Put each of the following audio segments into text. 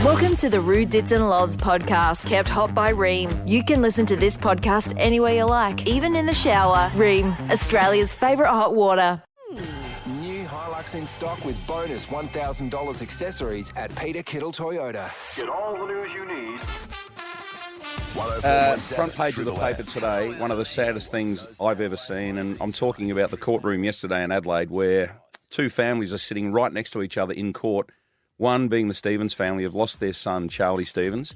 Welcome to the Rue Dits and Loz podcast, kept hot by Ream. You can listen to this podcast anywhere you like, even in the shower. Ream, Australia's favourite hot water. New Hilux in stock with bonus $1,000 accessories at Peter Kittle Toyota. Get all the news you need. Front page of the paper today, one of the saddest things I've ever seen, and I'm talking about the courtroom yesterday in Adelaide where two families are sitting right next to each other in court, one being the Stevens family have lost their son, Charlie Stevens,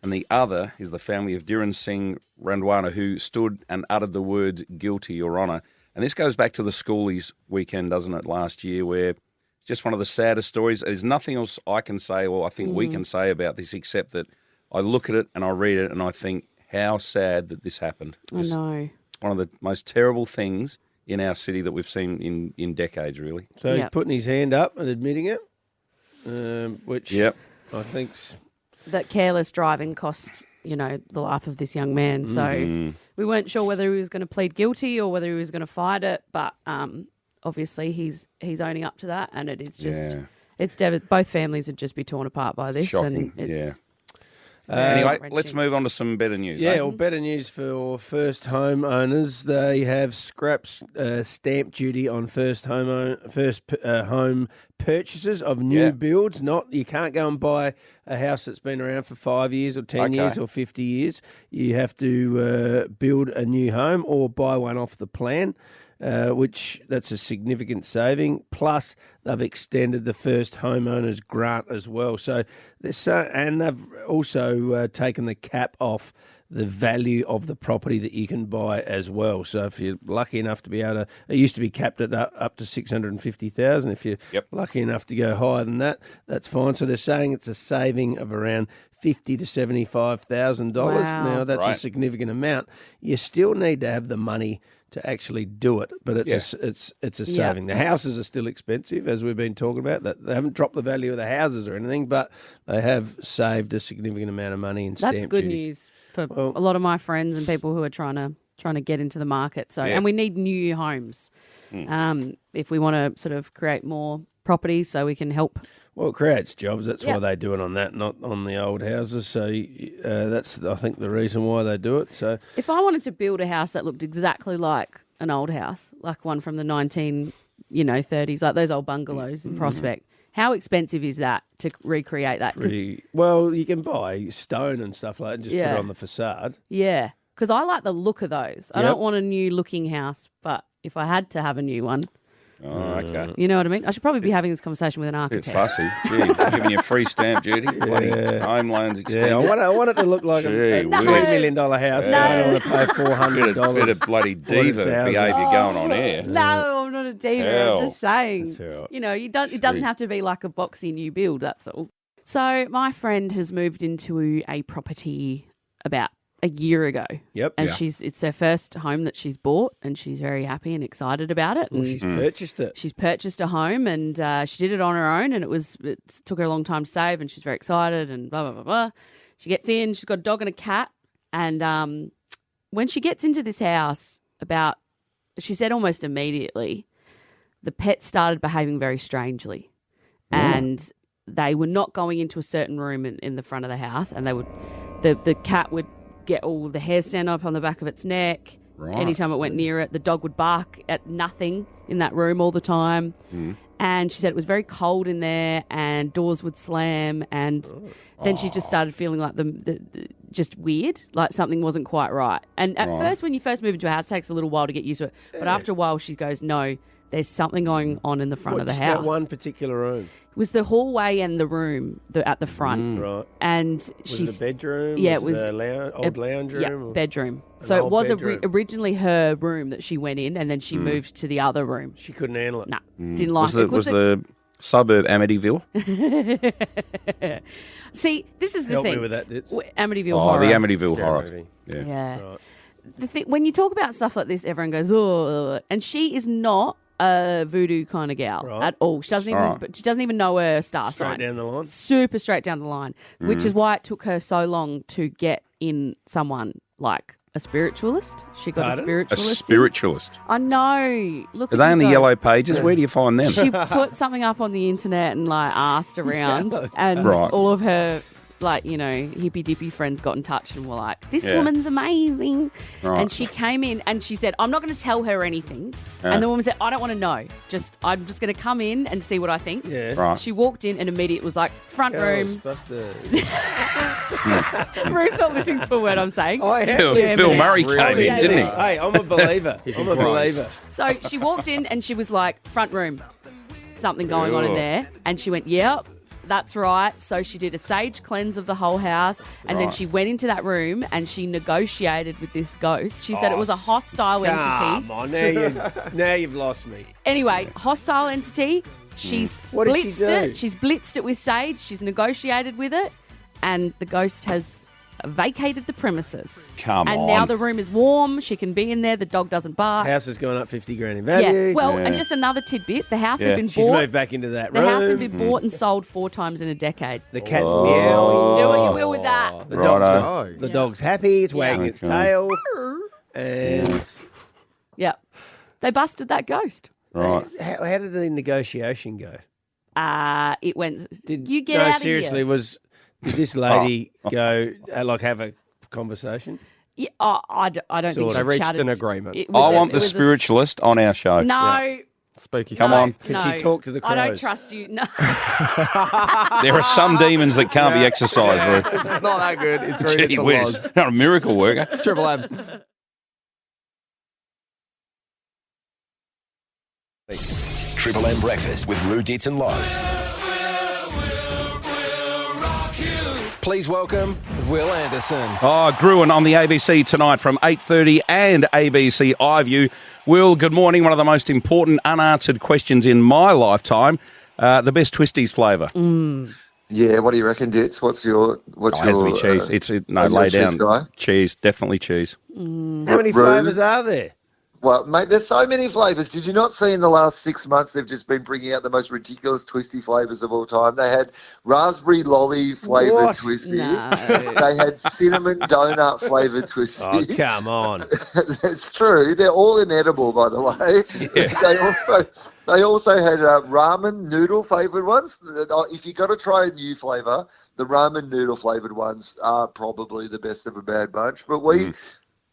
and the other is the family of Dhiren Singh Randwana, who stood and uttered the words guilty, Your Honour. And this goes back to the schoolies weekend, doesn't it, last year, where it's just one of the saddest stories. There's nothing else I can say or I think we can say about this except that I look at it and I read it and I think how sad that this happened. I know. One of the most terrible things in our city that we've seen in decades, really. So he's putting his hand up and admitting it, which I think's... That careless driving costs, the life of this young man. So we weren't sure whether he was going to plead guilty or whether he was going to fight it, but obviously he's owning up to that, and it is just it's both families would just be torn apart by this. Shocking. And it's anyway, let's move on to some better news. Well, better news for first home owners. They have scrapped stamp duty on first home purchases of new builds. You can't go and buy a house that's been around for 5 years or 10 years or 50 years. You have to build a new home or buy one off the plan. Which that's a significant saving. Plus, they've extended the first homeowners grant as well. So, and they've also taken the cap off the value of the property that you can buy as well. So, if you're lucky enough to be able to, it used to be capped at up to $650,000. If you're lucky enough to go higher than that, that's fine. So they're saying it's a saving of around $50,000 to $75,000. Wow. Now that's a significant amount. You still need to have the money to actually do it, but it's a saving. The houses are still expensive, as we've been talking about. That they haven't dropped the value of the houses or anything, but they have saved a significant amount of money in stamp duty. That's good news for a lot of my friends and people who are trying to get into the market. So, and we need new homes if we want to sort of create more properties, so we can help. Well, it creates jobs. That's why they do it on that, not on the old houses. So that's, I think, the reason why they do it. So if I wanted to build a house that looked exactly like an old house, like one from the 1930s, like those old bungalows in Prospect, how expensive is that to recreate that? Well, you can buy stone and stuff like that and just put it on the facade. Yeah, because I like the look of those. I don't want a new looking house, but if I had to have a new one... Oh, okay. You know what I mean? I should probably be having this conversation with an architect. Bit fussy. Gee, giving you free stamp duty. Bloody home loans extended. I want it to look like a $3 million house. No. I don't want to pay $400. Bit of bloody diva behaviour going on here. No, I'm not a diva. I'm just saying. That's all right. It doesn't have to be like a boxy new build, that's all. So my friend has moved into a property about a year ago. Yep. And it's her first home that she's bought, and she's very happy and excited about it. And she's purchased it. She's purchased a home, and she did it on her own, and it took her a long time to save, and she's very excited and blah, blah, blah, blah. She gets in, she's got a dog and a cat, and when she gets into this house, she said almost immediately, the pet started behaving very strangely. And they were not going into a certain room in the front of the house, and the cat would get all the hair stand up on the back of its neck. Right. Anytime it went near it, the dog would bark at nothing in that room all the time. And she said it was very cold in there, and doors would slam, and then she just started feeling like the just weird, like something wasn't quite right. And at first, when you first move into a house, it takes a little while to get used to it. But after a while, she goes, no, there's something going on in the front of the house. That one particular room? It was the hallway and the room at the front. Right. And was it a bedroom? Yeah, was it was an old lounge room? Yeah, bedroom. So it was originally her room that she went in, and then she moved to the other room. She couldn't handle it? No, didn't like it. Was the suburb Amityville? See, this is the Help thing. me with that, Ditz. Amityville horror. The Amityville Scary horror. movie. Yeah. Right. The thing, when you talk about stuff like this, everyone goes, oh, and she is not a voodoo kind of gal at all. She doesn't even know her star sign. Straight down the line. Super straight down the line, which is why it took her so long to get in someone like a spiritualist. She got a spiritualist. A spiritualist. I know. Look, Are they in the yellow pages? Where do you find them? She put something up on the internet and asked around, and all of her hippy dippy friends got in touch and were like, this Yeah. woman's amazing. Right. And she came in and she said, I'm not going to tell her anything. Yeah. And the woman said, I don't want to know. I'm just going to come in and see what I think. Yeah. Right. She walked in and immediately was like, front room. Ruth's not listening to a word I'm saying. Phil Murray came in, didn't he? Hey, I'm a believer. I'm a believer. So she walked in and she was like, front room, something going on in there. And she went, yep, that's right. So she did a sage cleanse of the whole house. And then Right. she went into that room and she negotiated with this ghost. She said it was a hostile entity. Come on, now you've lost me. Anyway, hostile entity. She's What did she blitzed do? it. She's blitzed it with sage. She's negotiated with it. And the ghost has vacated the premises. Come and on. now the room is warm. She can be in there. The dog doesn't bark. House has gone up 50 grand in value. Yeah. Well, Yeah. and just another tidbit: the house Yeah. had been She's bought. moved back into that The room. house had been bought and sold 4 times in a decade. The cat's meowing. Do what you will with that. The Righto. dog's, the dog's happy. It's wagging its Okay. tail. And Yeah, they busted that ghost. Right. how did the negotiation go? It went. Did You get no, out of seriously, here. did this lady go have a conversation? Yeah, I don't think Sort she of. They reached chatted. an agreement. It was I a- want it the was a- spiritualist on our show. No. Spooky Come stuff. on. Can no. she talk to the crows? I don't trust you. No. There are some demons that can't be exorcised, Ruth. It's just not that good. It's very Gee good whiz. Loz. Not a miracle worker. Triple M. Triple M Breakfast with Rue Dits and Loz. Please welcome Wil Anderson. Oh, Gruen on the ABC tonight from 8:30 and ABC iView. Will, good morning. One of the most important unanswered questions in my lifetime. The best twisties flavour. Yeah, what do you reckon, Dits? What's your It has to be cheese. are you Lay a cheese down. guy? Cheese, definitely cheese. How many Rue? flavours are there? Well, mate, there's so many flavours. Did you not see in the last 6 months they've just been bringing out the most ridiculous twisty flavours of all time? They had raspberry lolly flavoured What? twisties. No. They had cinnamon donut flavoured Oh, twisties. come on. That's true. They're all inedible, by the way. They also had ramen noodle flavoured ones. If you got to try a new flavour, the ramen noodle flavoured ones are probably the best of a bad bunch. But we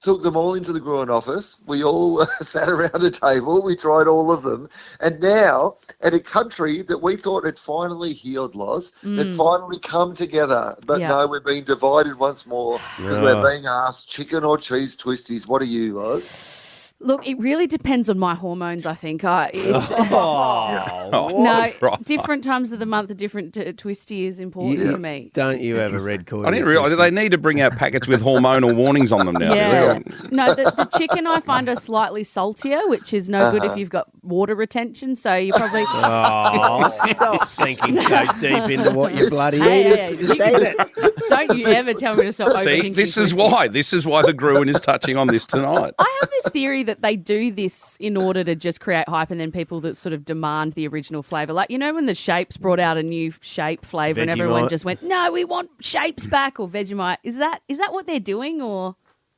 took them all into the Gruen office. We all sat around a table. We tried all of them. And now, at a country that we thought had finally healed, Loz, had finally come together. But Yeah. no, we're being divided once more because we're being asked chicken or cheese twisties. What are you, Loz? Look, it really depends on my hormones, I think. It's, Oh, no, right. different times of the month, a different twisty is important to me. Don't you have a red cord? I didn't realise they need to bring out packets with hormonal warnings on them now. Yeah. No, the chicken I find are slightly saltier, which is no good if you've got water retention. So you probably. Oh, stop thinking so deep into what you bloody Hey, eat. you- Don't you ever tell me to stop See, overthinking this is twisties. why. This is why the Gruen is touching on this tonight. I have this theory that they do this in order to just create hype, and then people that sort of demand the original flavour. Like, you know, when the Shapes brought out a new shape flavour and everyone Vegemite. just went, no, we want Shapes back, or Vegemite. Is that what they're doing, or?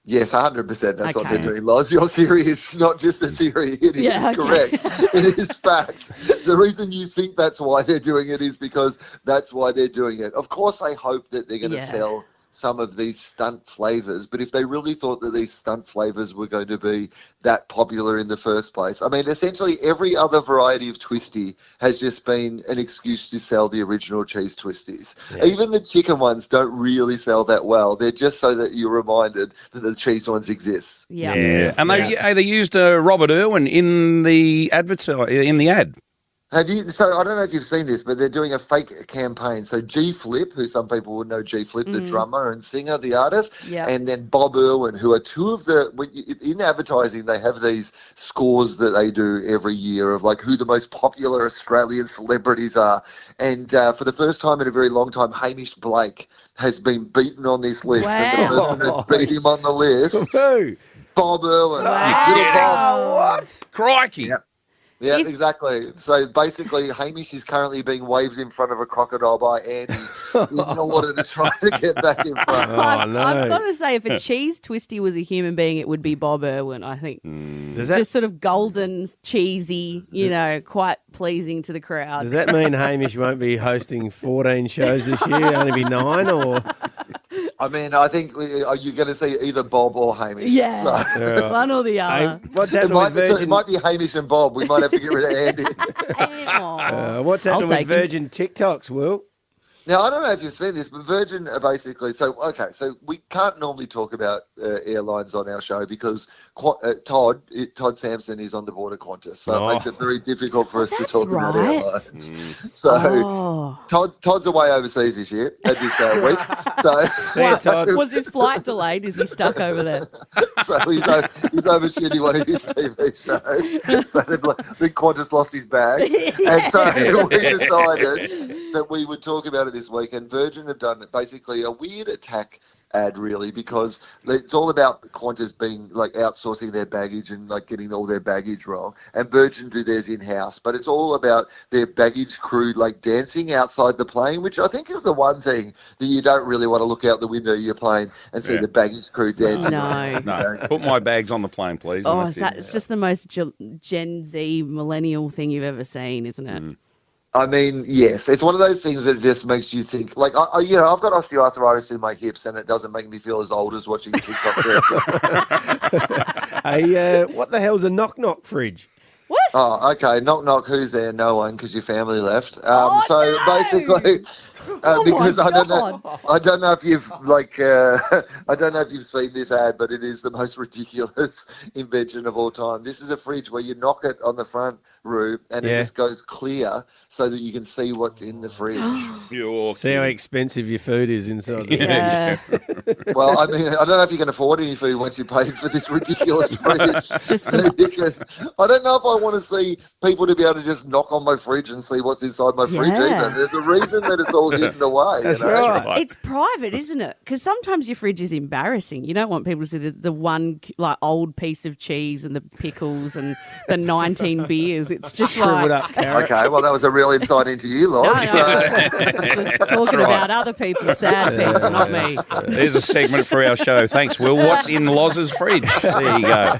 Yes, 100%. That's what Okay. they're doing, Loz. Your theory is not just a theory. It is Yeah, okay. correct. It is fact. The reason you think that's why they're doing it is because that's why they're doing it. Of course, they hope that they're going to Yeah. sell some of these stunt flavours, but if they really thought that these stunt flavours were going to be that popular in the first place, I mean, essentially every other variety of twisty has just been an excuse to sell the original cheese twisties. Even the chicken ones don't really sell that well. They're just so that you're reminded that the cheese ones exist. Yeah. And they used Robert Irwin in the ad. Have you? So I don't know if you've seen this, but they're doing a fake campaign. So G Flip, who some people would know, G Flip, the drummer and singer, the artist, Yeah. and then Bob Irwin, who are two of the. In advertising, they have these scores that they do every year of like who the most popular Australian celebrities are. And for the first time in a very long time, Hamish Blake has been beaten on this list. And the Wow. person that beat him on the list, Who? Bob Irwin. Wow. Little Bob. What? Crikey. Yep. Yeah, exactly. So basically, Hamish is currently being waved in front of a crocodile by Andy in order to try to get back in front. I've got to say, if a cheese twisty was a human being, it would be Bob Irwin, I think. Does that Just sort of golden, cheesy, quite pleasing to the crowd. does that mean Hamish won't be hosting 14 shows this year? Only be 9, or I mean, I think you're going to see either Bob or Hamish. Yeah, So. one or the other. what's It happening might, with be, Virgin? it might be Hamish and Bob. We might have to get rid of Andy. What's happening with take him. Virgin TikToks, Will? Now, I don't know if you've seen this, but Virgin are basically... So we can't normally talk about airlines on our show because Todd Sampson is on the board of Qantas, so it makes it very difficult for us to talk about airlines. So Todd's away overseas this year, this week. So See you, Todd. Was his flight delayed? Is he stuck over there? So he's over shooting one of his TV shows. I think Qantas lost his bag. And so we decided that we would talk about it this week, and Virgin have done basically a weird attack ad, really, because it's all about Qantas being like outsourcing their baggage and like getting all their baggage wrong, and Virgin do theirs in-house, but it's all about their baggage crew like dancing outside the plane, which I think is the one thing that you don't really want to look out the window of your plane and see the baggage crew dancing. No, put my bags on the plane, please. Oh, it's just the most Gen Z millennial thing you've ever seen, isn't it? I mean, yes, it's one of those things that just makes you think. Like, I've got osteoarthritis in my hips, and it doesn't make me feel as old as watching TikTok. Hey, what the hell's a knock-knock fridge? What? Oh, okay. Knock, knock. Who's there? No one, because your family left. Basically, because I don't know if you've I don't know if you've seen this ad, but it is the most ridiculous invention of all time. This is a fridge where you knock it on the front roof and it just goes clear so that you can see what's in the fridge. See how expensive your food is inside the Yeah. Well, I mean, I don't know if you can afford any food once you pay for this ridiculous fridge. I don't know if I want to see people to be able to just knock on my fridge and see what's inside my fridge either. There's a reason that it's all hidden away. That's you know? right. It's private, isn't it? Because sometimes your fridge is embarrassing. You don't want people to see the one like old piece of cheese and the pickles and the 19 beers. It's just Shriveled like... up carrot. Okay, well, that was a real insight into you, Loz. Just talking about other people, sad people, not me. There's a segment for our show. Thanks, Will. What's in Loz's fridge? There you go.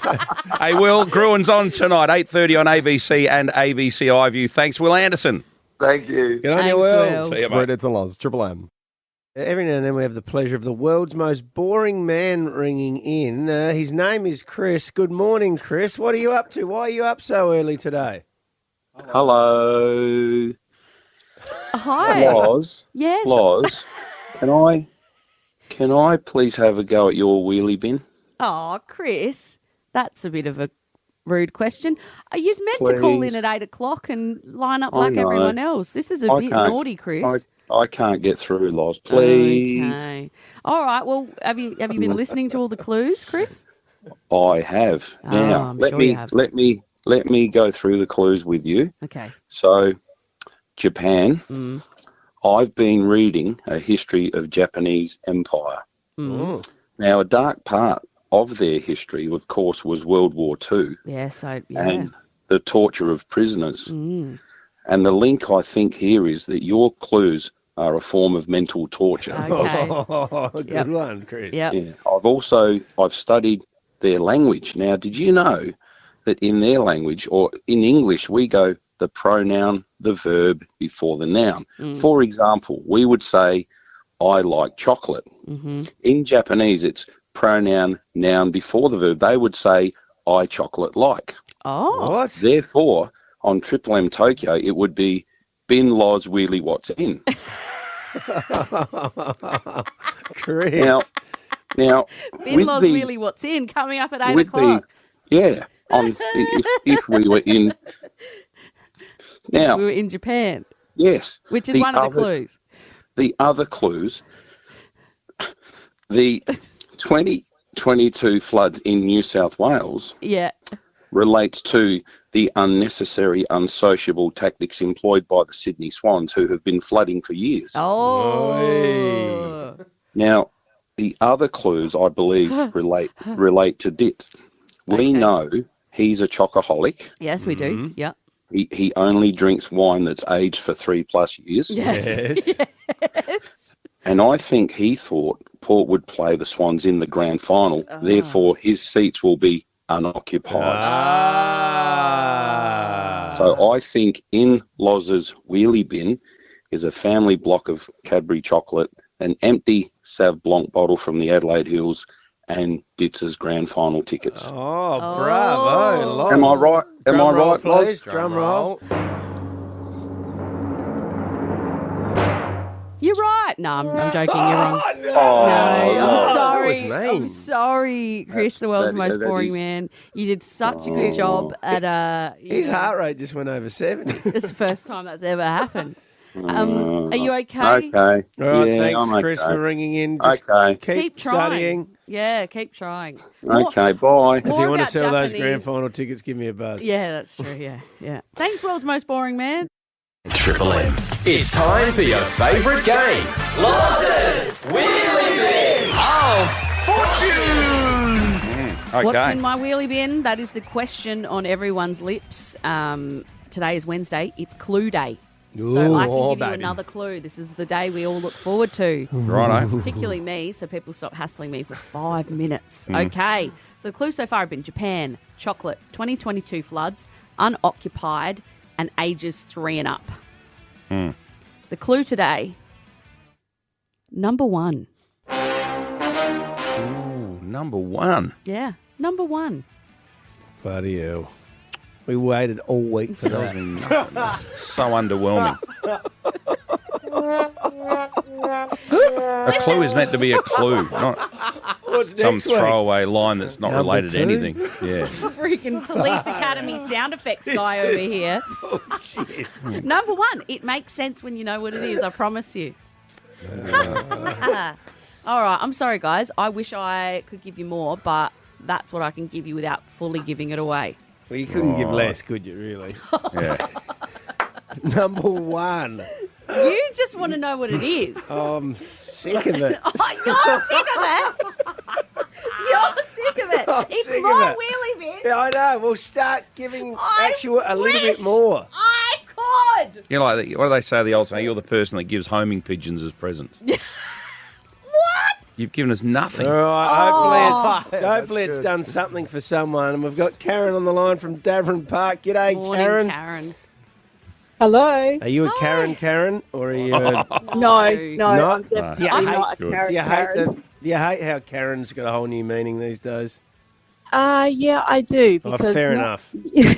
Hey, Will, Gruen's on tonight, 8:30 on ABC and ABC iView. Thanks, Wil Anderson. Thank you. Good on Thanks, you, Will. Will. See you, mate. It's a Loz, Triple M. Every now and then we have the pleasure of the world's most boring man ringing in. His name is Chris. Good morning, Chris. What are you up to? Why are you up so early today? Hello, Hi. Loz. Yes. Loz, can I please have a go at your wheelie bin? Oh, Chris, that's a bit of a rude question. Are you meant to call in Please. at 8 o'clock and line up I like know. everyone else? This is a I bit can't- naughty, Chris. I can't get through, Loz. Please. Okay. All right. Well, have you been listening to all the clues, Chris? I have. Oh, Now, I'm let sure me you have. let me go through the clues with you. Okay. So, Japan. Mm. I've been reading a history of Japanese empire. Mm. Now, a dark part of their history, of course, was World War II Yeah. So yeah. and the torture of prisoners. Mm. And the link, I think, here is that your clues are a form of mental torture. Okay. Oh, good Yep. one, Chris. Yep. Yeah. I've studied their language. Now, did you know that in their language, or in English, we go the pronoun, the verb before the noun? Mm. For example, we would say, I like chocolate. Mm-hmm. In Japanese, it's pronoun, noun before the verb. They would say, I chocolate like. Oh. What? Therefore, on Triple M Tokyo, it would be Bin Loz Wheelie What's In. Chris. Now, Bin with Loz the- Wheelie What's In coming up at 8 with o'clock. if we were in. Now, We were in Japan, yes. which is the one of the other- clues. The other clues, the 2022 floods in New South Wales Yeah. relates to the unnecessary, unsociable tactics employed by the Sydney Swans, who have been flooding for years. Oh. Now, the other clues, I believe, relate to Dit. We Okay. know he's a chocoholic. Yes, we do. Mhm. Yep. he only drinks wine that's aged for 3+ years. Yes. Yes. And I think he thought Port would play the Swans in the grand final. Therefore, his seats will be unoccupied. So I think in Loz's wheelie bin is a family block of Cadbury chocolate, an empty Sauv Blanc bottle from the Adelaide Hills, and Ditz's grand final tickets. Oh, bravo, Loz. Am I right? Am I right, please? Loz? Drum roll. You're right. No, I'm joking. You're wrong. No. I'm sorry. That was mean. I'm sorry, Chris, the world's most that boring is- man. You did such a good job at His heart rate just went over 70. It's the first time that's ever happened. Are you okay? Okay. All right, Yeah, thanks, I'm Chris, okay. for ringing in. Just Okay. Keep trying. studying. Yeah, keep trying. Okay, bye. If you More want to about sell those Japanese. grand final tickets, give me a buzz. Yeah, that's true. Yeah. Thanks, world's most boring man. Triple M. It's time for your favourite game. Loz's Wheelie Bin of Fortune. Okay. What's in my wheelie bin? That is the question on everyone's lips. Today is Wednesday. It's Clue Day. So I can give you another clue. This is the day we all look forward to. Righto. Particularly me, so people stop hassling me for 5 minutes. Okay. So the clues so far have been Japan, chocolate, 2022 floods, unoccupied, and ages 3 and up. The clue today, number 1. Ooh, number 1. Yeah, number 1. Bloody hell. We waited all week for Tells that. me nothing. It's so underwhelming. A clue is meant to be a clue, not What's some next week? throwaway line that's not Number related to 2? anything. Yeah. Freaking Police Academy sound effects guy over here. Number 1, it makes sense when you know what it is, I promise you. All right, I'm sorry, guys. I wish I could give you more, but that's what I can give you without fully giving it away. Well, you couldn't give less, could you, really? Yeah. Number 1. You just want to know what it is. I'm sick of it. Oh, you're sick of it. You're sick of it. I'm It's sick of my it. wheelie bin. Yeah, I know. We'll start giving I actual a little bit wish more. I could. You know, like, what do they say? The old saying, you're the person that gives homing pigeons as presents. What? You've given us nothing. All right, hopefully it's done something for someone. And we've got Karen on the line from Davern Park. G'day, Morning, Karen. Hello. Are you a Karen, or are you a... No, No? I'm definitely Do you not a Good. Karen. Do you hate how Karen's got a whole new meaning these days? Yeah, I do. Oh, Because fair enough. yeah.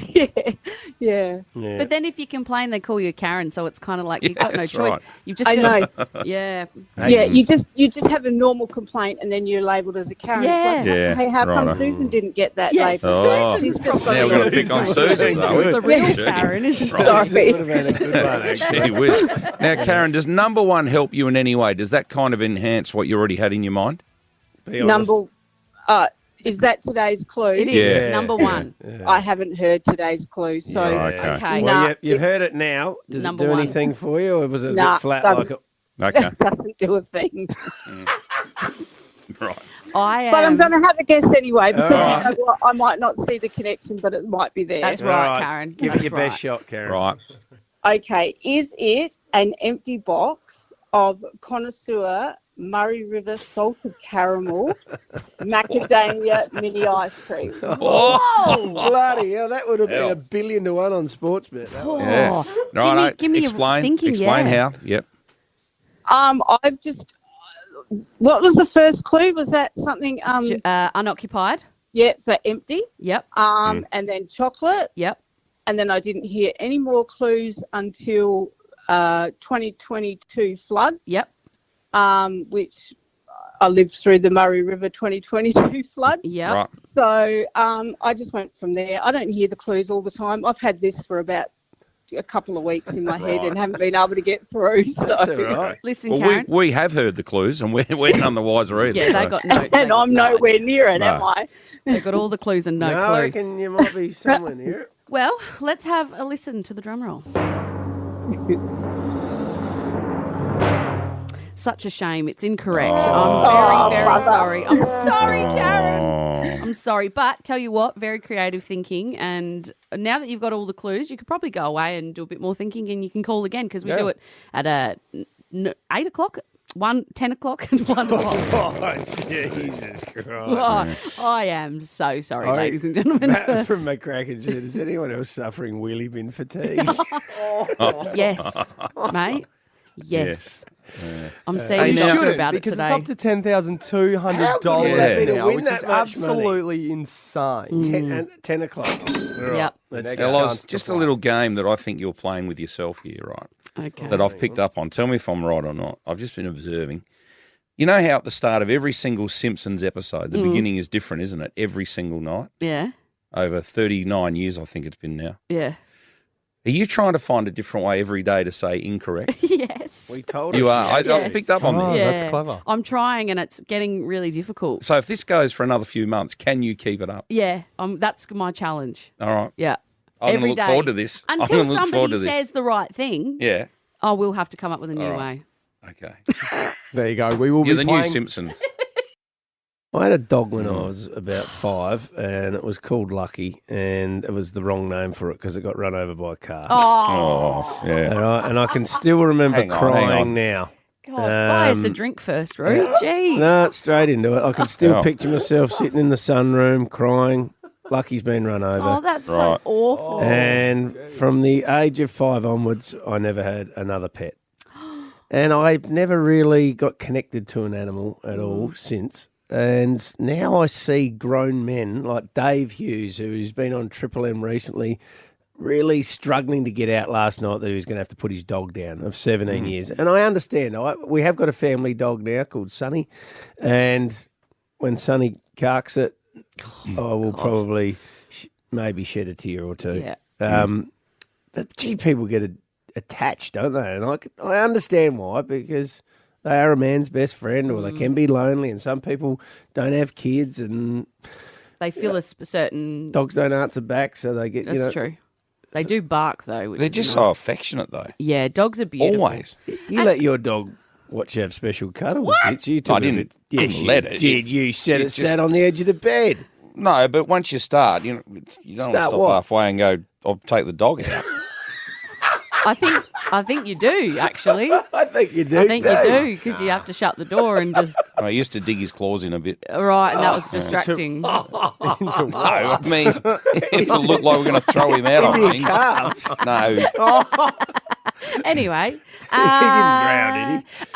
Yeah. But then if you complain, they call you Karen, so it's kind of like you've got no that's choice. right. You've just I got know. Yeah. Yeah, you just have a normal complaint and then you're labelled as a Karen. Yeah. It's like, Yeah, hey, how come righto. Susan didn't get that Yes. label? Oh. She's just got Now we're a going to little- pick on Susan's, are Good. we? The real Gee. Karen, isn't it? Right. Sorry. Would have been a good one, actually. Gee whiz. Now, Karen, does number 1 help you in any way? Does that kind of enhance what you already had in your mind? Be honest. Is that today's clue? It is Yeah. number 1. I haven't heard today's clue, so Yeah, okay. Okay. Well, Nah, you've heard it now. Does Number it do 1. anything for you, or was it a Nah, bit flat doesn't. like it? Okay. it doesn't do a thing. Right. I am. But I'm going to have a guess anyway because All you know what, I might not see the connection, but it might be there. That's All right, Karen. Give That's it your right. best shot, Karen. Right. Okay, is it an empty box of connoisseur Murray River salted caramel macadamia mini ice cream? Oh, bloody hell! That would have been Hell. 1 billion to 1 on Sportsbet. That one. Yeah. Oh, Right. give me your explain. thinking, Explain yeah. how. Yep. I've just. What was the first clue? Was that something? Unoccupied. Yeah, so empty. Yep. And then chocolate. Yep. And then I didn't hear any more clues until 2022 floods. Yep. Which I lived through the Murray River 2022 floods. Yep. Right. So I just went from there. I don't hear the clues all the time. I've had this for about a couple of weeks in my head and haven't been able to get through. So. That's all right. Listen, Well, Karen. we have heard the clues, and we're none the wiser either. Yeah, they so. got no. they And got I'm no nowhere idea. near it, No. am I? They got all the clues and no I clue. reckon you might be somewhere near it. Well, let's have a listen to the drum roll. Such a shame. It's incorrect. I'm very, very sorry. I'm sorry, Karen. I'm sorry, but tell you what, very creative thinking. And now that you've got all the clues, you could probably go away and do a bit more thinking, and you can call again because we do it at 8 o'clock. 10 o'clock and 1 o'clock. Oh, Jesus Christ. Oh, I am so sorry, ladies and gentlemen. Matt from McCracken said, is anyone else suffering wheelie bin fatigue? Yes, mate. Yes. Yeah. I'm seeing And the you doctor shouldn't, about it because today. it's up to $10,200 How good would that be to now, win which that is much money? absolutely insane. 10 o'clock. Yep. Let's Next go. Now, Loz, chance to just a play. little game that I think you're playing with yourself here, right? Okay. That I've picked up on. Tell me if I'm right or not. I've just been observing. You know how at the start of every single Simpsons episode, the beginning is different, isn't it? Every single night. Yeah. Over 39 years, I think it's been now. Yeah. Are you trying to find a different way every day to say incorrect? Yes. We told You us. are. I Yes. picked up on Oh, this. that's clever. I'm trying, and it's getting really difficult. So if this goes for another few months, can you keep it up? Yeah. That's my challenge. All right. Yeah. I'm going Every to look day. forward to this. I'm Until going to look forward to somebody this. says the right thing, Yeah. I will have to come up with a new All right. way. Okay. There you go. We will You're be the playing. new Simpsons. I had a dog when I was about 5, and it was called Lucky, and it was the wrong name for it because it got run over by a car. Oh, yeah. And I can still remember Hang on, crying hang on. now. God, buy us a drink first, Roo. Jeez. No, straight into it. I can still Oh. picture myself sitting in the sunroom crying. Lucky's been run over. Oh, that's so Right. awful. And from the age of 5 onwards, I never had another pet. And I've never really got connected to an animal at all since. And now I see grown men like Dave Hughes, who's been on Triple M recently, really struggling to get out last night that he was going to have to put his dog down of 17 years. And I understand. We have got a family dog now called Sonny. And when Sonny carks it, I will probably maybe shed a tear or two. Yeah. But gee, people get attached, don't they? And I understand why, because they are a man's best friend, or they can be lonely, and some people don't have kids, and They feel a certain... dogs don't answer back, so they get, That's true. They do bark, though. Which They're is just nice. so affectionate, though. Yeah, dogs are beautiful. Always. You let your dog watch you have special cuddles, did you? I didn't Yes, let you it. did. You said it just- sat on the edge of the bed. No, but once you start, you don't want to Start stop what? halfway and go, I'll take the dog out. I think you do, actually. I think you do. I think you too. do, because you have to shut the door and just... I used to dig his claws in a bit. Right, and that was distracting. No, I mean, if it looked like we're going to throw him out, I think. Calves. No. Anyway. He didn't drown, did he?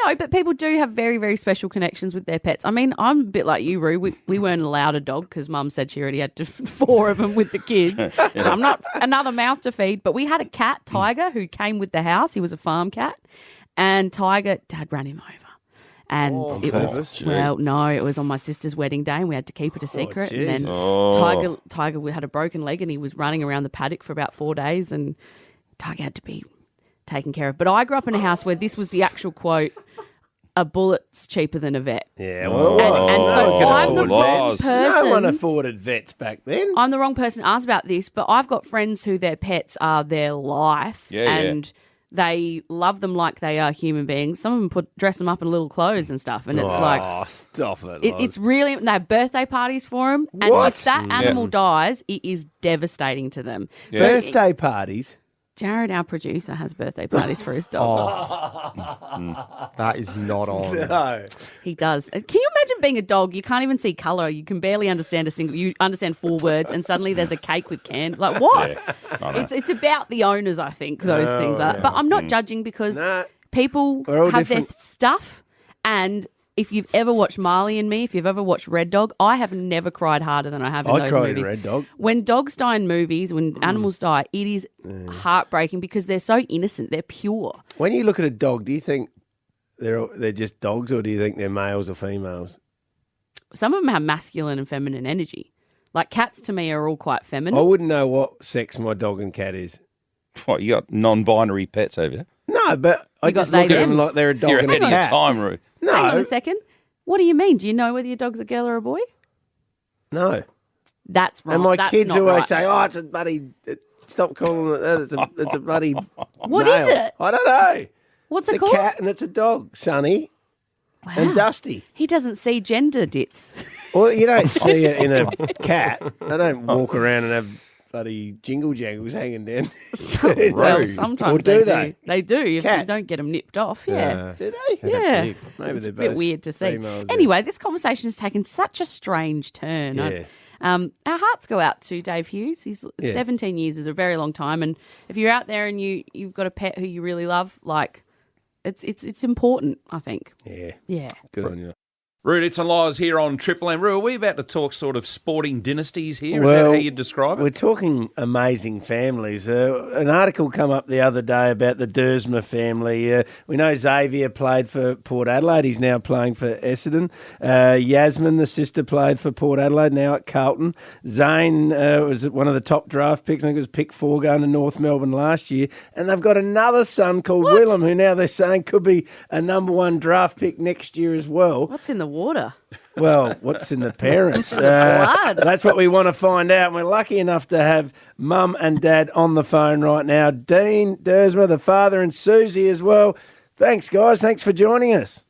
No, but people do have very, very special connections with their pets. I mean, I'm a bit like you, Roo. We weren't allowed a dog because Mum said she already had 4 of them with the kids. So I'm not another mouth to feed. But we had a cat, Tiger, who came with the house. He was a farm cat. And Tiger, Dad ran him over. And it was, well, no, it was on my sister's wedding day and we had to keep it a secret. And then Tiger had a broken leg and he was running around the paddock for about 4 days and Tiger had to be taken care of. But I grew up in a house where this was the actual quote, a bullet's cheaper than a vet. Yeah, well, it was. And so No one could I'm the afford wrong vets. person. No one afforded vets back then. I'm the wrong person to ask about this, but I've got friends who their pets are their life and they love them like they are human beings. Some of them dress them up in little clothes and stuff, and it's like... stop it, It's really... They have birthday parties for them, and What? if that animal dies, it is devastating to them. Yeah. So Birthday parties? Jared, our producer, has birthday parties for his dog. That is not on. No. He does. Can you imagine being a dog? You can't even see colour. You can barely understand a single... You understand 4 words, and suddenly there's a cake with candy. Like, what? Yeah, I know. It's about the owners, I think, those things are. But I'm not judging because people We're all have different. their stuff. And if you've ever watched Marley and Me, if you've ever watched Red Dog, I have never cried harder than I have in I those cried in movies. Red Dog. When dogs die in movies, when animals die, it is heartbreaking because they're so innocent. They're pure. When you look at a dog, do you think they're just dogs, or do you think they're males or females? Some of them have masculine and feminine energy. Like cats to me are all quite feminine. I wouldn't know what sex my dog and cat is. What, you got non-binary pets, have you? No, but I You got just look at them they-thems. like they're a dog You're and a ahead of your cat. time, Roo. No, Hang on a second. What do you mean? Do you know whether your dog's a girl or a boy? no. That's wrong. And my That's kids not always right. say, "Oh, it's a bloody." Stop calling it that. It's a bloody. What male. is it? I don't know. What's It's it a called? cat and it's a dog, Sonny and Dusty. He doesn't see gender dits. Well, you don't see it in a cat. They don't walk around and have bloody jingle jangles hanging down. Well, sometimes Or do they do. They do if you Cats? don't get them nipped off. Yeah. Do they? Yeah. Maybe It's they're a bit both weird to see. females, yeah. Anyway, this conversation has taken such a strange turn. Yeah. Our hearts go out to Dave Hughes. He's Yeah. 17 years is a very long time, and if you're out there and you've got a pet who you really love, like it's important, I think. Yeah. Yeah. Good on you. Rude, it's and Loz here on Triple M. Rude, are we about to talk sort of sporting dynasties here? Is that how you describe it? We're talking amazing families. An article come up the other day about the Deusma family. We know Xavier played for Port Adelaide. He's now playing for Essendon. Yasmin, the sister, played for Port Adelaide, now at Carlton. Zane was one of the top draft picks. I think it was pick 4 going to North Melbourne last year. And they've got another son called Willem, who now they're saying could be a number 1 draft pick next year as well. What's in the water? Well, what's in the parents? Blood. That's what we want to find out. And we're lucky enough to have Mum and Dad on the phone right now. Dean Deusma, the father, and Susie as well. Thanks, guys. Thanks for joining us.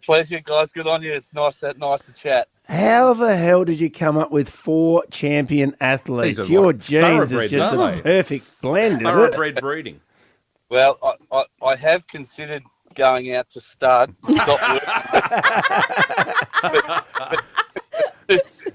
Pleasure, guys. Good on you. It's nice to chat. How the hell did you come up with 4 champion athletes? These are Your like genes is thoroughbreds, just a aren't they? perfect blend, is it? Thoroughbred breeding. Well, I have considered going out to stud.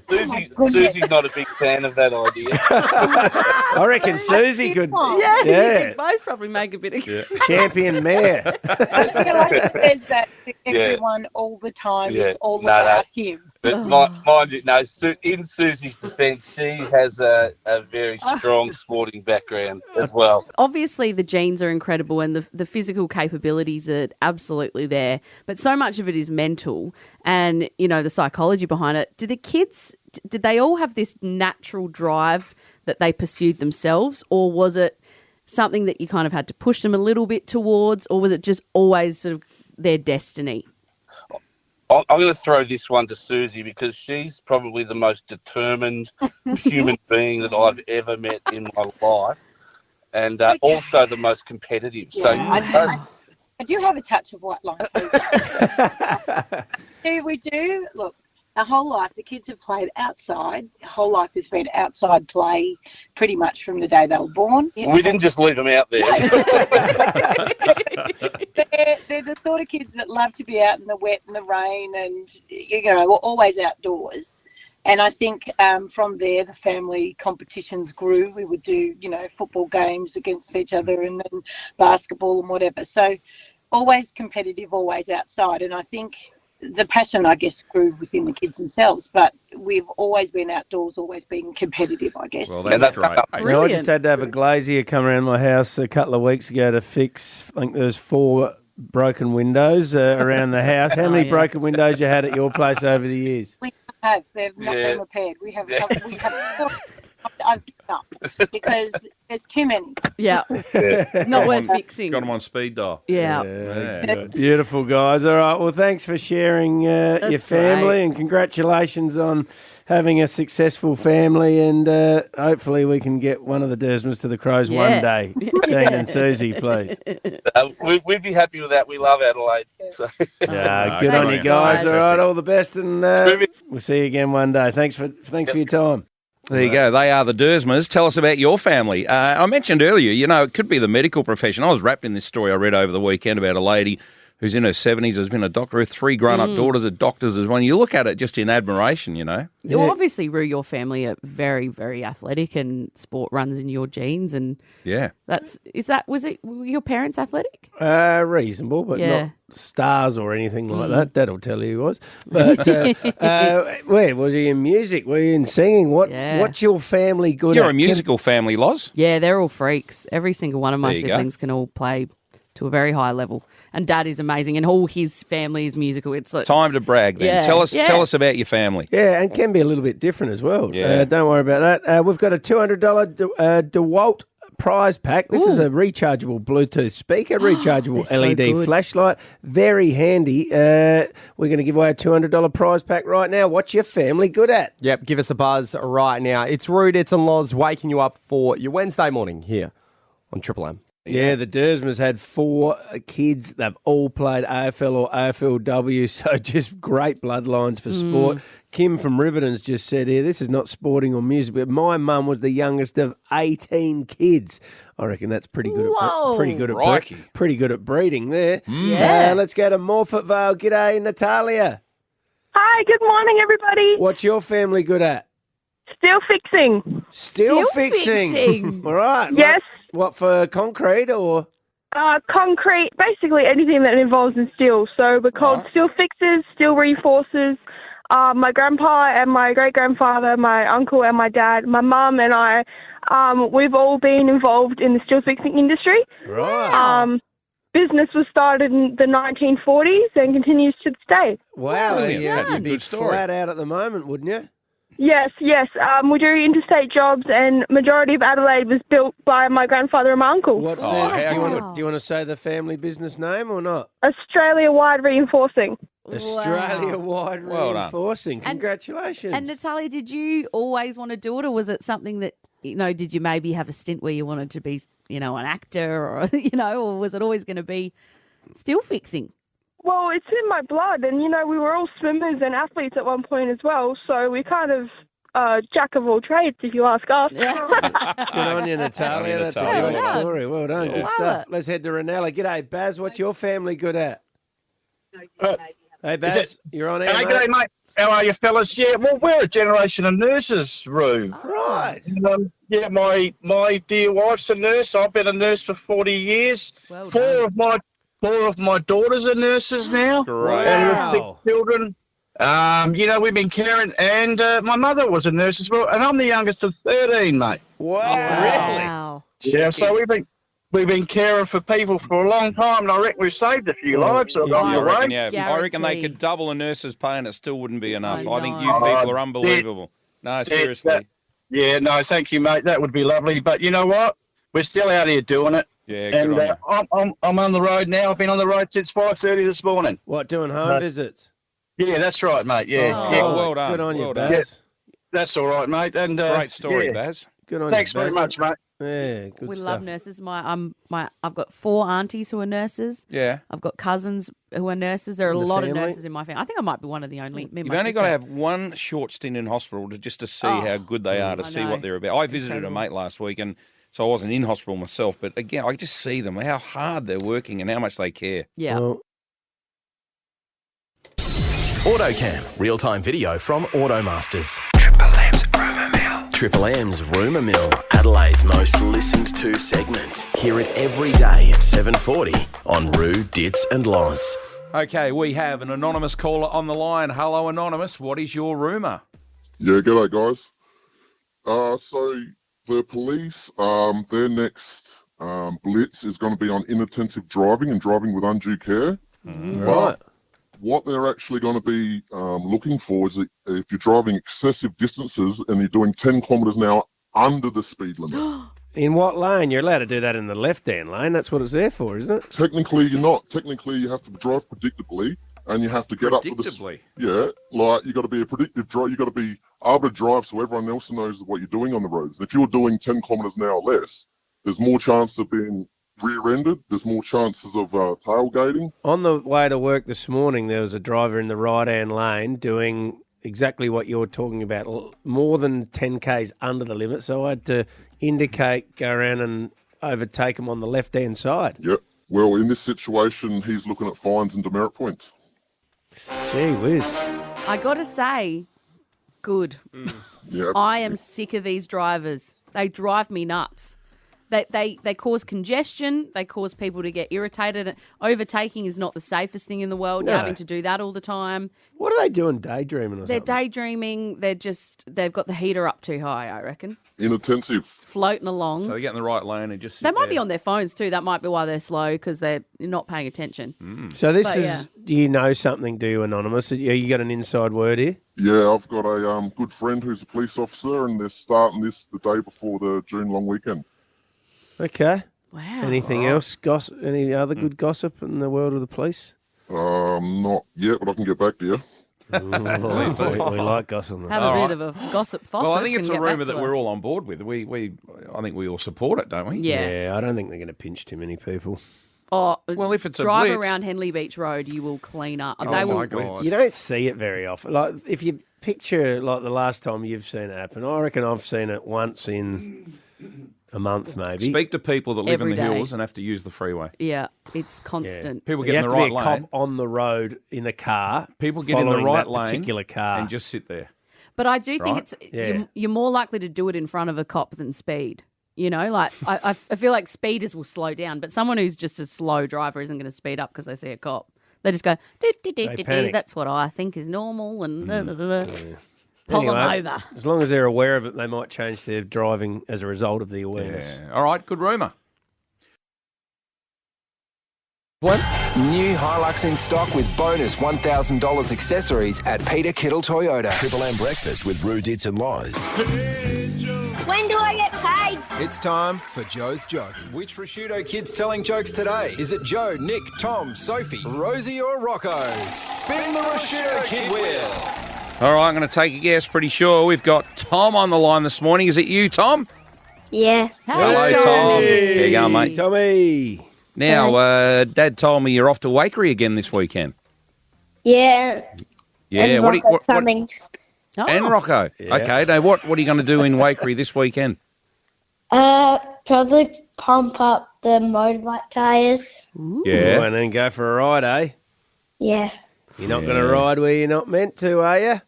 Susie's not a big fan of that idea. I reckon Susie could. Yeah, you Yeah. could both probably make a bit of Champion mare. I feel like he says that to everyone all the time. Yeah. It's all No, about him. But mind you, no. In Susie's defence, she has a very strong sporting background as well. Obviously, the genes are incredible and the physical capabilities are absolutely there, but so much of it is mental and, you know, the psychology behind it. Did the kids, did they all have this natural drive that they pursued themselves, or was it something that you kind of had to push them a little bit towards, or was it just always sort of their destiny? I'm going to throw this one to Susie because she's probably the most determined human being that I've ever met in my life, and also the most competitive. Yeah, So I do have a touch of white line. We do. Look, our whole life, the kids have played outside. Our whole life has been outside play pretty much from the day they were born. we didn't just leave them out there. They're the sort of kids that love to be out in the wet and the rain and, you know, we're always outdoors. And I think from there, the family competitions grew. We would do, you know, football games against each other and then basketball and whatever. So always competitive, always outside. And I think the passion, I guess, grew within the kids themselves. But we've always been outdoors, always been competitive, I guess. Well, that's great. Well, I just had to have a glazier come around my house a couple of weeks ago to fix, I think there's 4 broken windows around the house. How many broken windows you had at your place over the years? We have. They've not been repaired. We have. I've given up because there's too many. Yeah. Not worth fixing. Got them on speed dial. Yeah. Good. Beautiful, guys. All right. Well, thanks for sharing your family great. and congratulations on having a successful family. And hopefully we can get one of the Deusmas to the Crows one day. Dean and Susie, please. We'd be happy with that. We love Adelaide. So. Good on you guys. All right. All the best. And we'll see you again one day. Thanks for your time. There you go. They are the Deusmas. Tell us about your family. I mentioned earlier, you know, it could be the medical profession. I was wrapped in this story I read over the weekend about a lady who's in her 70s, has been a doctor, her 3 grown-up daughters are doctors as well. You look at it just in admiration, you know. Well, obviously, Rue, your family are very, very athletic and sport runs in your genes. And was were your parents athletic? Reasonable, but not stars or anything like that. That'll tell you he was. But where was he in music? Were you in singing? What's your family good at? You're a musical family, Loz. Yeah, they're all freaks. Every single one of my siblings can all play to a very high level. And Dad is amazing, and all his family is musical. It's time to brag. Then tell us about your family. Yeah, and can be a little bit different as well. Yeah. Don't worry about that. We've got a $200 DeWalt prize pack. This is a rechargeable Bluetooth speaker, rechargeable LED flashlight. Very handy. We're going to give away a $200 prize pack right now. What's your family good at? Yep, give us a buzz right now. It's Rude, it's and Loz waking you up for your Wednesday morning here on Triple M. Yeah, the Dersmans had 4 kids. They've all played AFL or AFLW, so just great bloodlines for sport. Kim from Riverton's just said here, this is not sporting or music, but my mum was the youngest of 18 kids. I reckon that's pretty good. Pretty good at breeding there. Yeah. Let's go to Morfett Vale. G'day, Natalia. Hi, good morning, everybody. What's your family good at? Still fixing. Still fixing. All right. Yes. What, for concrete or? Concrete, basically anything that involves in steel. So we're called steel fixers, steel reinforcers. My grandpa and my great-grandfather, my uncle and my dad, my mum and I, we've all been involved in the steel fixing industry. Right. Business was started in the 1940s and continues to this day. Wow. That's a You'd be good story. flat out at the moment, wouldn't you? Yes. We do interstate jobs, and majority of Adelaide was built by my grandfather and my uncle. What's their, do you want to say the family business name or not? Australia-wide reinforcing. Australia-wide reinforcing. Congratulations. And Natalia, did you always want to do it, or was it something that, did you maybe have a stint where you wanted to be, an actor or, or was it always going to be steel fixing? Well, it's in my blood, and, we were all swimmers and athletes at one point as well, so we kind of jack of all trades, if you ask us. Good on you, Natalia. That's a great story. Well done. Good stuff. Let's head to Ranella. G'day, Baz. What's your family good at? Hey, Baz, you're on air, Hey, g'day, mate. How are you, fellas? Yeah, well, we're a generation of nurses, Roo. Right. My dear wife's a nurse. I've been a nurse for 40 years. Well Four of my daughters are nurses now. Great. And with 6 children. We've been caring, and my mother was a nurse as well, and I'm the youngest of 13, mate. Wow. Yeah, so we've been caring for people for a long time, and I reckon we've saved a few lives along the way. I reckon they could double a nurse's pay and it still wouldn't be enough. I think you people are unbelievable. No, seriously. No, thank you, mate. That would be lovely. But you know what? We're still out here doing it. Yeah, and good on you. I'm on the road now. I've been on the road since 5:30 this morning. What, doing home visits? Yeah, that's right, mate. Yeah. Well done. Good on you, Well Baz. done. Yeah, that's all right, mate. And Great story, Baz. Good on Thanks you, very Baz. much, mate. Yeah, good We stuff. love nurses. I've got 4 aunties who are nurses. Yeah. I've got cousins who are nurses. There are a In the lot family? of nurses in my family. I think I might be one of the only. You've only got to have one short stint in hospital to see how good they are, to see what they're about. I visited a mate last week, and so I wasn't in hospital myself, but again, I just see them, how hard they're working and how much they care. Yeah. Well, AutoCam, real-time video from Automasters. Triple M's Rumour Mill, Adelaide's most listened to segment. Hear it every day at 7:40 on Roo, Dits and Loz. Okay, we have an anonymous caller on the line. Hello, Anonymous. What is your rumour? Yeah, g'day, guys. So the police, their next blitz is going to be on inattentive driving and driving with undue care. right. What they're actually going to be looking for is that if you're driving excessive distances and you're doing 10 kilometres an hour under the speed limit. In what lane? You're allowed to do that in the left-hand lane. That's what it's there for, isn't it? Technically, you're not. Technically, you have to drive predictably and you have to get up with Predictably? Yeah, like you got to be a predictive drive. You got to be able to drive so everyone else knows what you're doing on the roads. And if you're doing 10 kilometres an hour less, there's more chance of being rear-ended. There's more chances of tailgating. On the way to work this morning, there was a driver in the right-hand lane doing exactly what you're talking about, more than 10 Ks under the limit. So I had to indicate, go around and overtake him on the left-hand side. Yep. Well, in this situation, he's looking at fines and demerit points. Gee whiz. I got to say, good. Yeah. I am sick of these drivers. They drive me nuts. They cause congestion. They cause people to get irritated. Overtaking is not the safest thing in the world. No. You're having to do that all the time. What are they doing, daydreaming or They're something? daydreaming. They've got the heater up too high, I reckon. Inattentive. Floating along. So they get in the right lane and just sit They might there. be on their phones too. That might be why they're slow, because they're not paying attention. So this But, is, yeah. do you know something, do you, Anonymous? You got an inside word here? Yeah, I've got a good friend who's a police officer, and they're starting this the day before the June long weekend. Okay. Wow. Anything else? Any other good gossip in the world of the police? Not yet, but I can get back to you. We like gossip. Have a bit of a gossip fossip. Well, I think it's and a get back rumour to that we're us. all on board with. I think we all support it, don't we? Yeah. I don't think they're going to pinch too many people. Oh, well, if it's a drive blitz- around Henley Beach Road, you will clean up. Oh, They will. my God. You don't see it very often. Like if you picture like the last time you've seen it happen, I reckon I've seen it once in a month, maybe. Speak to people that live Every in the day. hills and have to use the freeway. Yeah, it's constant. People You get in have the to right be a cop lane. on the road in a car. People get in the following right that lane particular car and just sit there. But I do think Right? it's Yeah. you're more likely to do it in front of a cop than speed. You know, like I feel like speeders will slow down, but someone who's just a slow driver isn't going to speed up because they see a cop. They just go, panic. that's what I think is normal, and pull Anyway, them over. As long as they're aware of it, they might change their driving as a result of the awareness. Yeah. All right, good rumour. New Hilux in stock with bonus $1,000 accessories at Peter Kittle Toyota. Triple M breakfast with Roo, Dits and Loz. When do I get paid? It's time for Joe's Joke. Which prosciutto kid's telling jokes today? Is it Joe, Nick, Tom, Sophie, Rosie or Rocco? Spin the prosciutto kid wheel. All right, I'm going to take a guess. Pretty sure we've got Tom on the line this morning. Is it you, Tom? Yeah. Hello, Tom. There you go, mate. Tommy. Now, Dad told me you're off to Wakery again this weekend. Yeah. Yeah, And what, do you- Rocco's what, coming. and Rocco. Yeah. Okay, now what are you going to do in Wakery this weekend? Probably pump up the motorbike tyres. Yeah. And then go for a ride, eh? Yeah. You're not going to ride where you're not meant to, are you?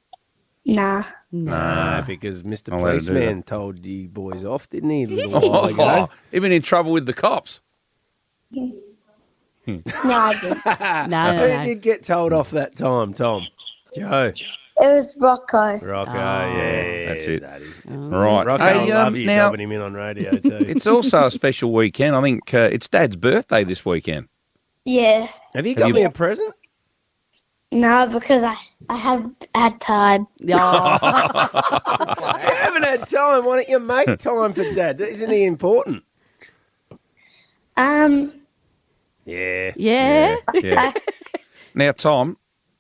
Nah. No, because Mr. Not allowed to do Policeman told you boys off, didn't he? a little Oh, while ago? you've been in trouble with the cops. No, I didn't. Who did get told off that time, Tom? Joe. It was Rocco. Rocco, yeah. That's it. That is. Right. Rocco, Hey, I love you now, dubbing him in on radio too. it's also a special weekend. I think it's Dad's birthday this weekend. Yeah. Have you got me a present? No, because I haven't had time. You haven't had time. Why don't you make time for Dad? Isn't he important? Yeah. Yeah. Now, Tom,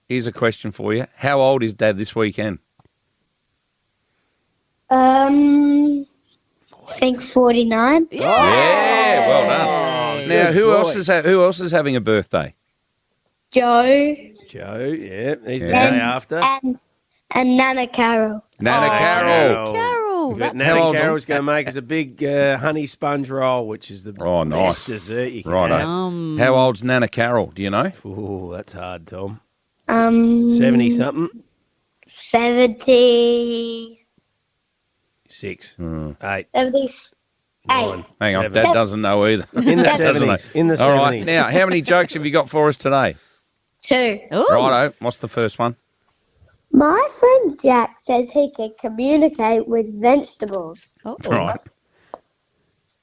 here's a question for you. How old is Dad this weekend? I think 49. Yeah, well done. Now, good who boy. else is having a birthday? Joe Joe, yeah. He's the Yeah. day after. and Nana Carol. Nana Carol. Carol. We've That's got How Nana old's- Carol's going to make us a big honey sponge roll, which is the Oh, nice. best dessert you can Right. have. How old's Nana Carol? Do you know? Oh, that's hard, Tom. 70 70-something? 70. 6, Hmm. 8, 78. 9. Hang on, 7. Dad doesn't know either. In the Doesn't know. 70s. In the All 70s. right. Now, how many jokes have you got for us today? 2. Righto. What's the first one? My friend Jack says he can communicate with vegetables. Right.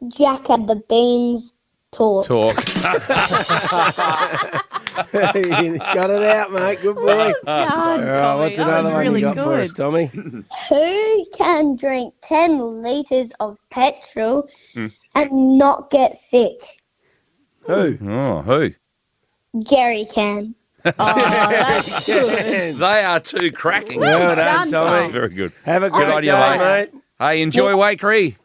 Jack had the beans talk. Talk. You got it out, mate. Good boy. done, All right, Tommy. what's That another was one really you got for good. us, Tommy? Who can drink 10 litres of petrol Hmm. and not get sick? Who? Oh, who? Jerry can. Oh, that's good. They are two cracking. Well done, done, Tommy. Very good. Have a Good great on you, day, mate. mate. Hey, enjoy Wakery.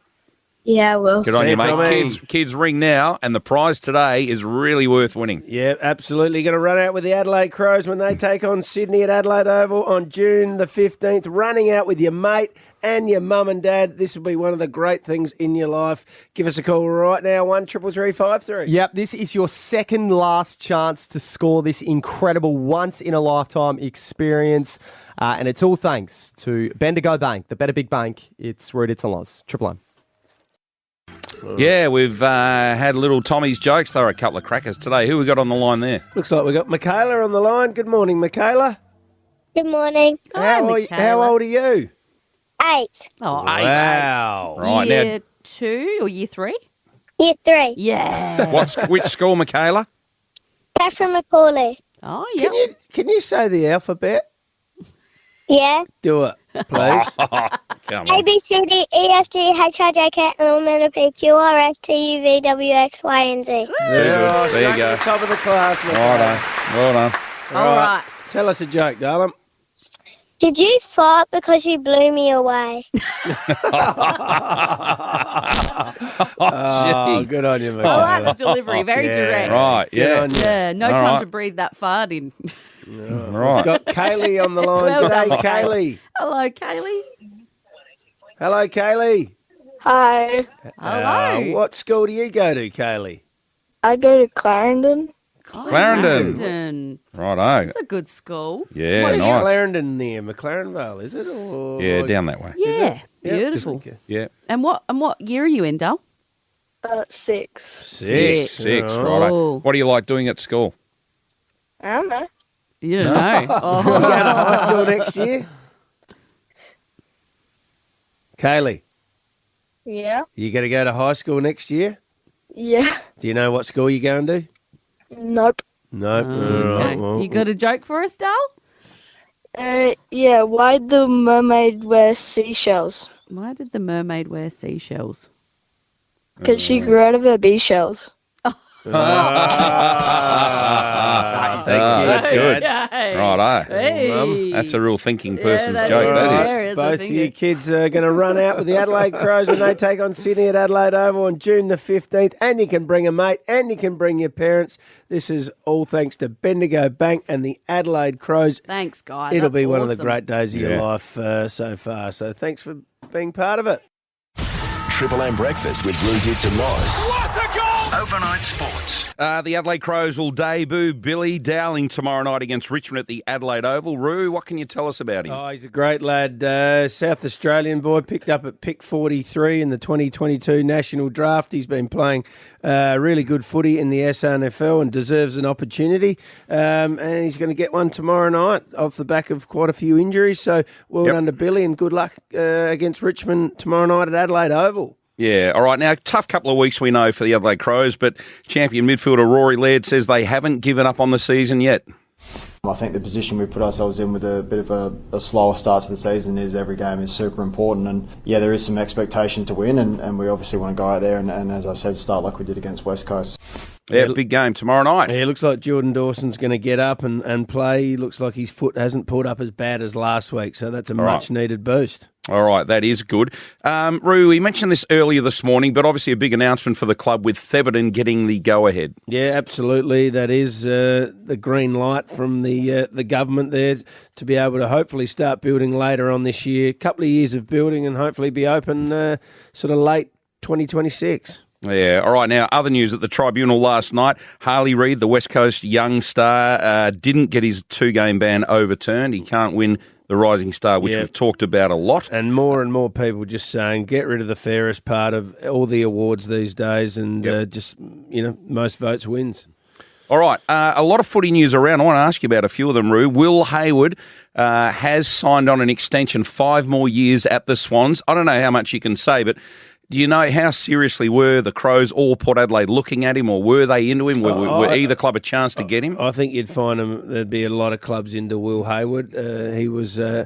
Yeah, well. Good on See you, you, mate. Tommy. Kids ring now, and the prize today is really worth winning. Yeah, absolutely. Going to run out with the Adelaide Crows when they take on Sydney at Adelaide Oval on June the 15th. Running out with your mate and your mum and dad. This will be one of the great things in your life. Give us a call right now, 133353. Yep, this is your second last chance to score this incredible once-in-a-lifetime experience. And it's all thanks to Bendigo Bank, the better big bank. It's Roo, Dits and Loz. Triple M. Yeah, we've had little Tommy's jokes. There are a couple of crackers today. Who we got on the line there? Looks like we've got Michaela on the line. Good morning, Michaela. Good morning. How old are you? 8. Oh, Wow. Right, year 2 or year 3? Year 3. Yeah. which school, Michaela? Catherine Macaulay. Oh, yeah. Can you say the alphabet? Yeah. Do it, please. Come A, on. B, C, D, E, F, G, H, I, J, K, L, M, N, P, Q, R, S, T, U, V, W, X, Y, and Z. Too good. There you Straight go. to the top of the class, Michaela. Well done. All right. Tell us a joke, darling. Did you fart because you blew me away? Oh, good on you, I Michaela. like the delivery, very direct. Right, Good yeah. on you. Yeah, no All time right. to breathe that fart in. Right. We've got Kaylee on the line. Well G'day, done, Kaylee. Hello, Kaylee. Hello, Kaylee. Hi. Hello. What school do you go to, Kaylee? I go to Clarendon. Clarendon. Righto. It's a good school. Yeah, What is nice. Clarendon near? McLaren Vale, is it? Or Yeah, down that way. Yeah, Yeah, beautiful. Yeah. And what year are you in, Dal? 6. Six. Righto. Oh. What do you like doing at school? I don't know. You don't know. You going to high school next year? Kaylee, Yeah. you going to go to high school next year? Yeah. Do you know what school you're going to? Nope. Nope. Okay. You got a joke for us, Dal? Yeah. Why'd the mermaid wear seashells? Why did the mermaid wear seashells? Because she grew out of her bee shells. That's good. Okay. Righto. Hey. That's a real thinking person's that joke, is that is. hilarious. I Both think you it- kids are going to run out with the Adelaide Crows when they take on Sydney at Adelaide Oval on June the 15th. And you can bring a mate and you can bring your parents. This is all thanks to Bendigo Bank and the Adelaide Crows. Thanks, guys. It'll That's be one of the awesome. great days of your life so far. So thanks for being part of it. Triple M breakfast with Blue Dits and Loz. Overnight sports. The Adelaide Crows will debut Billy Dowling tomorrow night against Richmond at the Adelaide Oval. Roo, what can you tell us about him? Oh, he's a great lad. South Australian boy, picked up at pick 43 in the 2022 National Draft. He's been playing really good footy in the SNFL and deserves an opportunity. And he's going to get one tomorrow night off the back of quite a few injuries. So well done to Billy and good luck against Richmond tomorrow night at Adelaide Oval. Yeah, all right. Now, tough couple of weeks we know for the Adelaide Crows, but champion midfielder Rory Laird says they haven't given up on the season yet. I think the position we put ourselves in with a bit of a slower start to the season is every game is super important, and yeah, there is some expectation to win, and we obviously want to go out there and as I said, start like we did against West Coast. Yeah, big game tomorrow night. Yeah, it looks like Jordan Dawson's going to get up and play. He looks like his foot hasn't pulled up as bad as last week, so that's a All right. much-needed boost. All right, that is good. Roo, we mentioned this earlier this morning, but obviously a big announcement for the club with Theberton getting the go-ahead. Yeah, absolutely. That is the green light from the government there to be able to hopefully start building later on this year. A couple of years of building and hopefully be open sort of late 2026. Yeah, all right. Now, other news at the tribunal last night, Harley Reid, the West Coast young star, didn't get his 2-game ban overturned. He can't win the Rising Star, which we've talked about a lot. And more people just saying, get rid of the fairest part of all the awards these days and just, most votes wins. All right, a lot of footy news around. I want to ask you about a few of them, Roo. Will Hayward has signed on an extension 5 more years at the Swans. I don't know how much you can say, but do you know how seriously were the Crows or Port Adelaide looking at him, or were they into him? Were either club a chance to get him? I think you'd find there'd be a lot of clubs into Will Hayward. He was a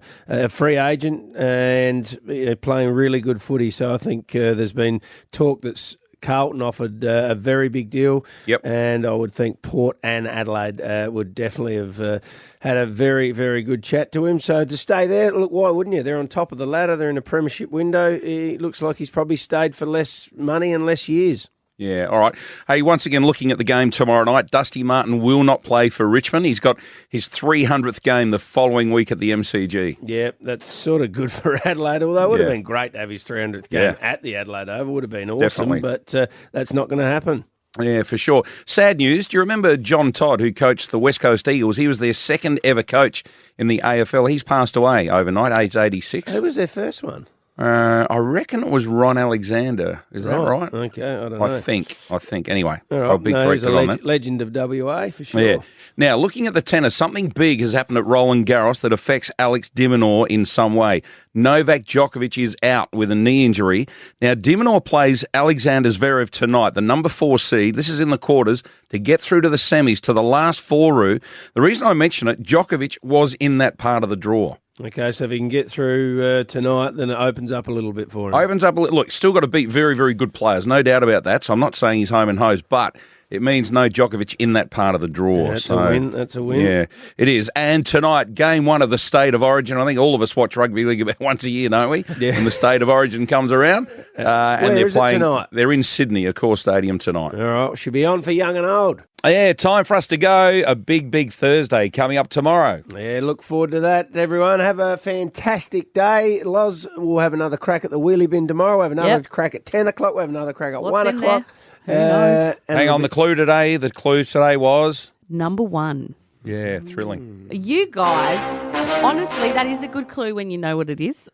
free agent and playing really good footy. So I think there's been talk that Carlton offered a very big deal. Yep. And I would think Port and Adelaide would definitely have had a very, very good chat to him. So to stay there, look, why wouldn't you? They're on top of the ladder. They're in a premiership window. It looks like he's probably stayed for less money and less years. Yeah, all right. Hey, once again, looking at the game tomorrow night, Dusty Martin will not play for Richmond. He's got his 300th game the following week at the MCG. Yeah, that's sort of good for Adelaide, although it would have been great to have his 300th game at the Adelaide Oval. Would have been awesome, Definitely. but that's not going to happen. Yeah, for sure. Sad news. Do you remember John Todd, who coached the West Coast Eagles? He was their second ever coach in the AFL. He's passed away overnight, aged 86. Who was their first one? I reckon it was Ron Alexander. Is that right? Okay, I don't know. I think. Anyway, All right. I'll be No, he's corrected a on that. legend of WA for sure. Yeah. Now, looking at the tennis, something big has happened at Roland Garros that affects Alex de Minaur in some way. Novak Djokovic is out with a knee injury. Now, de Minaur plays Alexander Zverev tonight, the number 4 seed. This is in the quarters to get through to the semis, to the last 4, Roo. The reason I mention it, Djokovic was in that part of the draw. Okay, so if he can get through tonight, then it opens up a little bit for him. Opens up a little. Look, still got to beat very, very good players, no doubt about that. So I'm not saying he's home and hosed, but it means no Djokovic in that part of the draw. Yeah, that's a win. That's a win. Yeah, it is. And tonight, game 1 of the State of Origin. I think all of us watch rugby league about once a year, don't we? Yeah. When the State of Origin comes around. And they're is it playing tonight? They're in Sydney, Accor Stadium tonight. All right, should be on for young and old. Yeah, time for us to go. A big Thursday coming up tomorrow. Yeah, look forward to that, everyone. Have a fantastic day. Loz, we'll have another crack at the wheelie bin tomorrow. We'll have another crack at 10 o'clock. We'll have another crack at What's 1 in o'clock. there? Who knows? Hang on, the clue today was? Number 1. Yeah, thrilling. You guys, honestly, that is a good clue when you know what it is.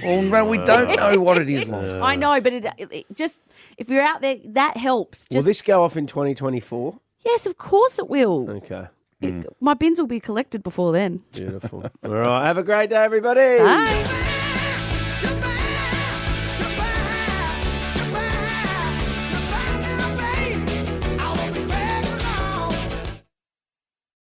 Well, no, we don't know what it is, Loz. I know, but it just, if you're out there, that helps. Will this go off in 2024? Yes, of course it will. Okay. My bins will be collected before then. Beautiful. All right, have a great day, everybody. Bye.